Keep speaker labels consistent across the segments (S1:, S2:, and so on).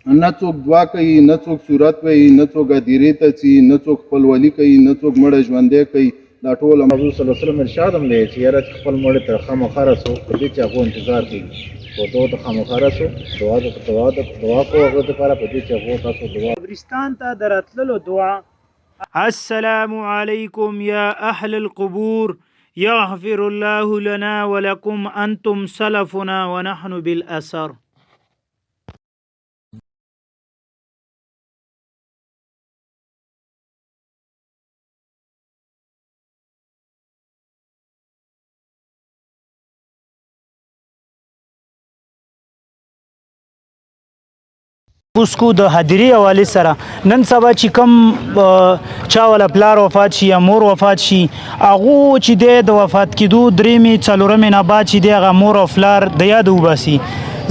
S1: نه څوک دعا کوي، نه څوک صورت وایي، نه څوک هدیرې ته ځي، نه څوک خپلولي کوي، نه څوک مړی ژوندی کوي. دا ټول
S2: حضور صلی الله علیه وسلم ارشاد هم دی چې یاره خپل مړي ته خامخا رسو په دې چې هغو انتظار کوي خو دغو ته خامخا رسو دعا کوو هغو دپاره په دې چې هغو تاسو دعا
S3: قبرستان ته د راتللو دعا. السلام علیکم یا اهل القبور یغفر الله لنا ولکم انتم سلفنا ونحن بالاثر. اوسکو د هدیرې حوالې سره نن سبا چې کوم چا ولا پلار وفات شي یا مور وفات شي هغو چې دی د وفات کېدو درېمې څلورمې نه بعد چې دی هغه مور او پلار د یاد وباسي.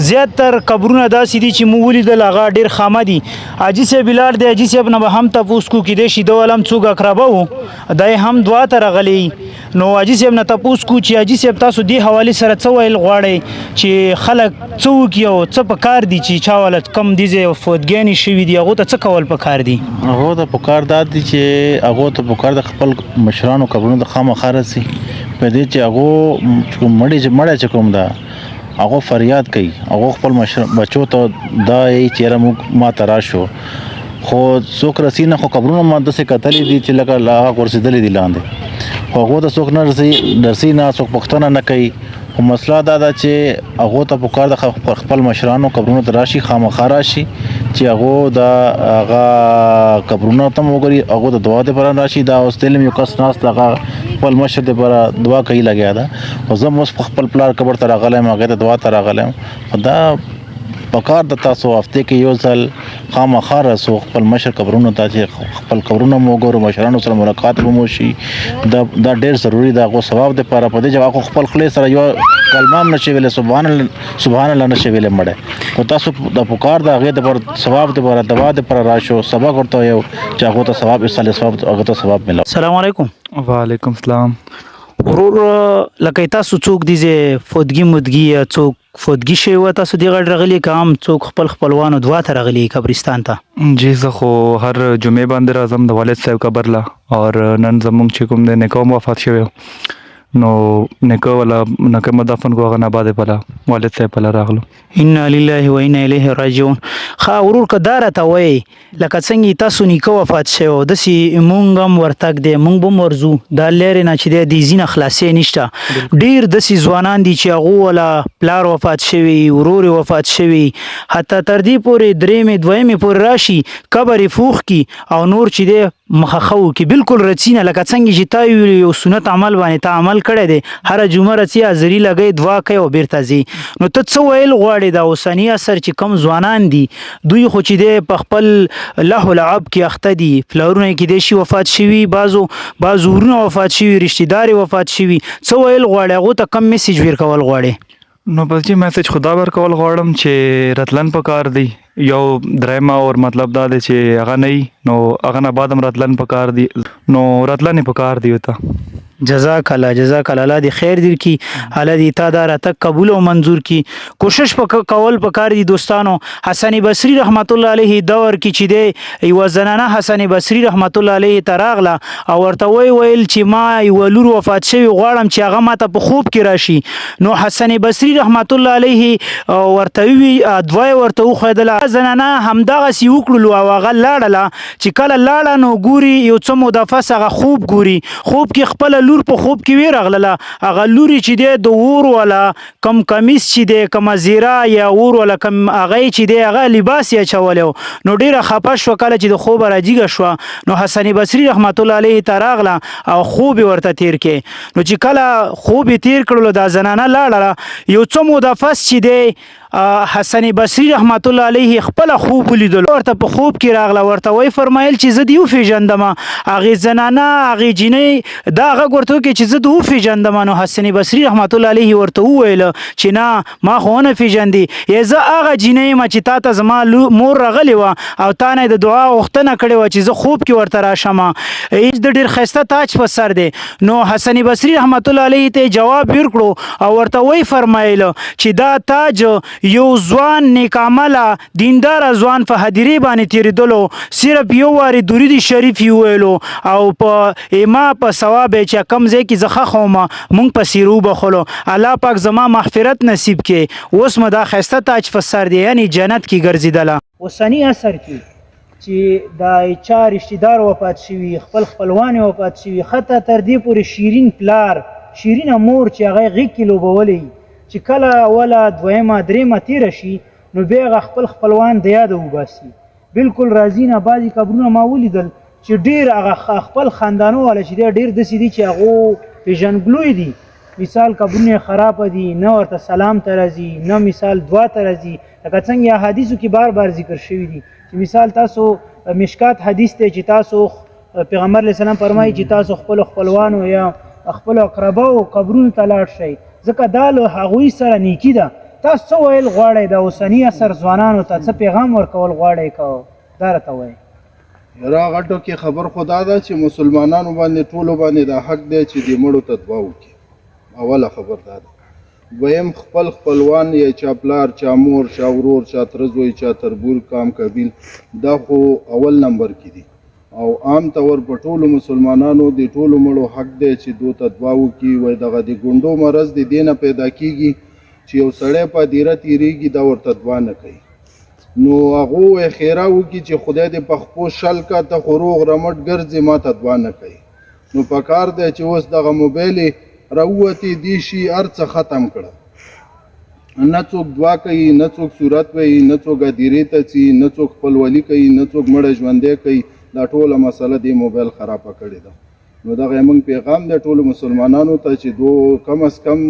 S3: زیاتر قبرونه داسې دي چې موږ ولیدل هغه ډېر خامه دي. حاجي صاحب ولاړ دی، حاجي صاحب نه به هم تپوس کوو کیدای شي ده والا هم څوک اقربه و دی هم دعا ته راغلی. نو حاجي صاحب نه تپوس کوو چې حاجي صاحب تاسو دې حوالې سره څه ویل غواړئ چې خلک څه وکړي او څه پکار دي چې چا والا کم دې ځای فوتګیانې شوي دي هغو ته څه کول پکار دي؟
S2: هغو ته پکار دا دي چې هغو ته پکار د خپل مشرانو قبرونو ته خامخا رسي په دې چې هغو مړی چې کوم ده هغه فریاد کوي، هغه خپل بچو ته دا یې چې یاره موږ ما ته راشو خو څوک رسي نه. خو قبرونه ما داسې کتلي دي چې لکه هغه غورځېدلي دي لاندې خو هغو ته څوک نه رسي نه څوک پوښتنه نه کوي. خو مسله دا ده چې هغو ته پکار د خپل مشرانو قبرونو ته راشي، خامخا راشي چې هغو د هغه قبرونو ته هم وګوري، هغو د دعا دپاره راشي. دا اوس دلم یو کس ناست هغه خپل مشر دپاره دعا کوي لګیا ده خو زه هم اوس خپل پلار قبر ته راغلی یم، هغې ته دعا ته راغلی یم. خو دا پکار د تاسو هفته کې یو ځل خامخا رسو خپل مشر قبرونو ته چې خپل قبرونه مو وګورو، مشرانو سره ملاقات به مو شي. دا ډېر ضروري ده. هغو ثواب دپاره په دې چې هغو خپل خولې سره یو کلمه هم نشي ویلی، سبحان الله نشي ویلی مړی. خو تاسو د پکار د هغې دپاره ثواب دپاره دعا دپاره راشو، سبق ورته ویو چې هغو ته ثواب ایستلی هغو ته ثواب ملو.
S3: السلام علیکم.
S4: وعلیکم السلام.
S3: ورور لکه تاسو څوک دي چې فوتګي مدګي یا څوک فوتګي شوي وه تاسو دې غږ راغلي که هم څوک خپل خپلوانو دعا ته راغلي قبرستان ته؟
S4: جی زه خو هر جمعې باندې راځم د والد صاحب قبر له، او نن زموږ چې کوم دی نیکه هم وفات شوی نو نیکه والا نیکه مدفن کو هغه نه بعد پله والد صاحب پله راغلو.
S3: انا لله و انا الیه راجعون. ښه ورور که دا راته وایې لکه څنګه تاسو نیکه وفات شوی او داسې مونږ هم ورتګ دی مونږ به هم ورځو دا لرې نه چې دی دې ځینه خلاصې نشته. ډېر داسې ځوانان دي چې هغو والا پلار وفات شوي، ورور وفات شوي، حتی تر دې پورې درېمې دویمې پورې راشي قبر یې فوخ کي او نور چې دی مخه ښه وکړي بالکل رڅي نه. لکه څنګه چې تا یو سنت عمل باندې تا عمل کړی دی هره جمعه رڅي حاضري لګوي دعا کوي او بیرته ځي. نو ته څه ویل غواړې دا اوسني عصر چې کم ځوانان دي دوی خو چې دی په خپل لهو لعب کې اخته دي، پلارونه یې کیدای شي وفات شوي، بعض ورونه وفات شوي، رشتې دار وفات شوي، څه ویل غواړې هغو ته کم میسیج ورکول غواړې؟
S4: نو بس جی میسیج خدا ورکول غواړم چې رتلن پکار دی. یو درېیمه اور مطلب دا دی چې هغه نه وي نو هغه نه بعد هم رتلن پکار دی، نو رتلن یې پکار دی ورته.
S3: جزاک الله الله دې خیر درکړي، الله دې تا دا راتګ قبول او منظور کړي. کوشش کول پکار دي دوستانو. حسن بصري رحمت الله علیه دور کې چې دی یوه زنانه حسن بصري رحمت الله علیه ته راغله او ورته ویل چې ما یوه لور وفات شوي غواړم چې هغه ماته په خوب کې راشي. نو حسن بصري رحمت الله علیه ورته ووي دعا یې ورته وښودله. زنانه همدغسې وکړلو او هغه لاړله. چې کله لاړه نو ګوري یو څه موده پس هغه خوب ګوري، خوب کې خپله لور په خوب کې ویرغلله. هغه لوري چې دی د اور والا کم کمیس چې دی کمه زیره یا اور والا کم هغه چې دی هغه لباس یې اچولی و. نو ډېره خفه شوه کله چې د خوبه راجیږه شوه نو حسن بصري رحمت الله علیه ته راغله او خوب یې ورته تیر کې. نو چې کله خوب یې تیر کړلو دا زنانه لاړله یو څه موده پس چې دی حسن بصري رحمت الله علیه خپله خوب ولیدلو، ورته په خوب کې راغله، ورته وی فرمایل چې زه دې وپېژندمه. هغې زنانه هغې جینۍ دا غږ ورته وکړي چې زه دې وپېژندمه. نو حسن بصري رحمت الله علیه ورته وویل چې نه ما خو ونه پېژندې، زه هغه جینۍ یم چې تا ته زما مور راغلې وه او تا نه د دعا غوښتنه کړې وه چې زه خوب کې ورته راشمه، د ډېر ښایسته تاج په سر دی. نو حسن بصري رحمت الله علیه ته جواب ورکړو او ورته وی فرمایل چې دا تاج یو ځوان نیک عمله دیندار ځوان په هدیرې باندې تیریدلو صرف یو وارې درود شریف یې ویلو او په ایما په ثواب یې چې کم ځای کې زه ښه خومه مونږ پسې روبخلو. الله پاک زما مغفرت نصیب کې. اوس مو دا ښایسته تاج په سر دی یعنې جنت کې ګرځېدله. اوسني عصر کې چې د چا رشتې دار وفات شوي خپل خپلوان وفات شوي حتی تر دې پورې شیرین پلار شیرینه مور چې هغه غېږ کې لوبولی چې کله اوله دویمه درېیمه تېره شي نو بیا هغه خپل خپلوان د یاده وباسي. بالکل راځي نه بعضې قبرونه ما ولیدل چې ډېر هغه خپل خاندانو والا چې دی ډېر داسې دي چې هغو پېژندګلوی دي. مثال قبرونه خرابه دي نه ورته سلام ته راځي نه مثال دعا ته راځي لکه څنګه حدیثو کې بار بار ذکر شوي دي چې مثال تاسو مشکات حدیث دی چې تاسو پیغمبر علیه السلام فرمایي چې تاسو خپلو خپلوانو یا خپلو اقرباو قبرونو ته لاړ شئ ځکه دا له هغوی سره نیکي ده. تاسو څه ویل غواړئ د اوسني عصر ځوانانو ته څه پیغام ورکول غواړئ که دا راته وایئ؟
S1: را غټو کې خبر خدا ده چې مسلمانانو باندې ټولو باندې دا حق دی چې دې مړو ته دعا وکړي. اوله خبر دا ده. دویم خپل خپلوان یا چا پلار چا مور چا ورور چا ترزوی چا تربور کام قبیل دا خو اول نمبر کې دي او عام طور په ټولو مسلمانانو د ټولو مړو حق دی چې دو ته دعا وکړي. وایي دغه د ګونډو مرض د دې نه پیدا کېږي چې یو سړی په دیره تېرېږي دا ورته دعا نه کوي نو هغه وایي خیره وکړي چې خدای دې په خپو شل کا ته خو روغ رمټ ګرځې ما ته دعا نه کوي. نو په کار دی چې اوس دغه موبایل راووتې دې شي هر څه ختم کړه نه څوک دعا کوي نه څوک صورت وایي نه څوک هدیرې ته ځي نه څوک خپلولي کوي نه څوک مړی ژوندی کوي. دا ټوله مسله دې موبایل خرابه کړې ده. نو دغه موږ پیغام دی ټولو مسلمانانو ته چې دو کم از کم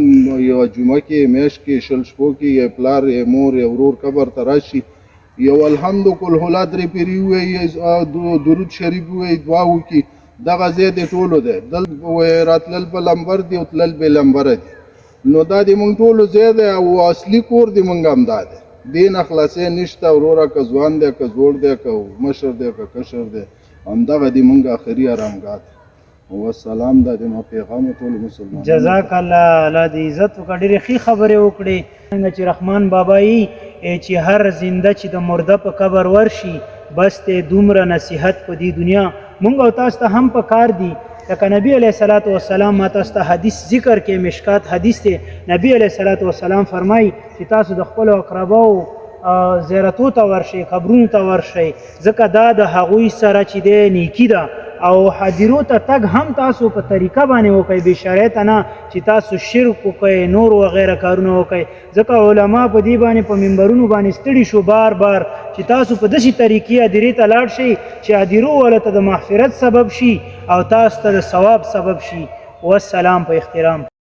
S1: یوه جمعه کې میاشت کې شل شپو کې یا پلار یا مور یا ورور قبر ته راشي یو الحمد کلهلا درې پیرې ووایي درود شریف ووایي دعا وکړي. دغه ځای د ټولو دی دلته راتلل په لمبر دی او تلل بې لمبره دي. نو دا د موږ ټولو ځای دی او اصلي کور د موږ همدا دی. دې نه خلاصۍ نشته. وروره که ځوان دی که زوړ دی که مشر دی که کشر دی همدغه د موږ آخري ارامګاه دی. والسلام دا د ما پیغام ټولو مسلمانانو.
S3: جزاک الله الله دې عزت وکړه. ډېرې ښې خبرې وکړې څنګه چې رحمان بابا چې هر زنده چې د مرده په قبر ورشي بس ته دومره نصیحت په دې دنیا مونږ او تاسو ته هم په کار دي. لکه نبی علیه الصلاۃ والسلام ما تاسو ته حدیث ذکر کې مشکات حدیث دی. نبی علیه الصلاۃ والسلام فرمایي چې تاسو د خپلو اقرباو زیارتو ته ورشئ قبرونو ته ورشئ ځکه دا د هغوی سره چې دی نیکي ده او حاضرو ته تګ هم تاسو په طریقه باندې وکئ بې شرایطه نه چې تاسو شرک وکئ نور وغیره کارونه وکئ ځکه علما په دې باندې په منبرونو باندې ستړي شو بار بار چې تاسو په داسې طریقې هدیرې ته لاړ شئ چې هدیرو والا ته د مغفرت سبب شي او تاسو ته د ثواب سبب شي. والسلام په احترام.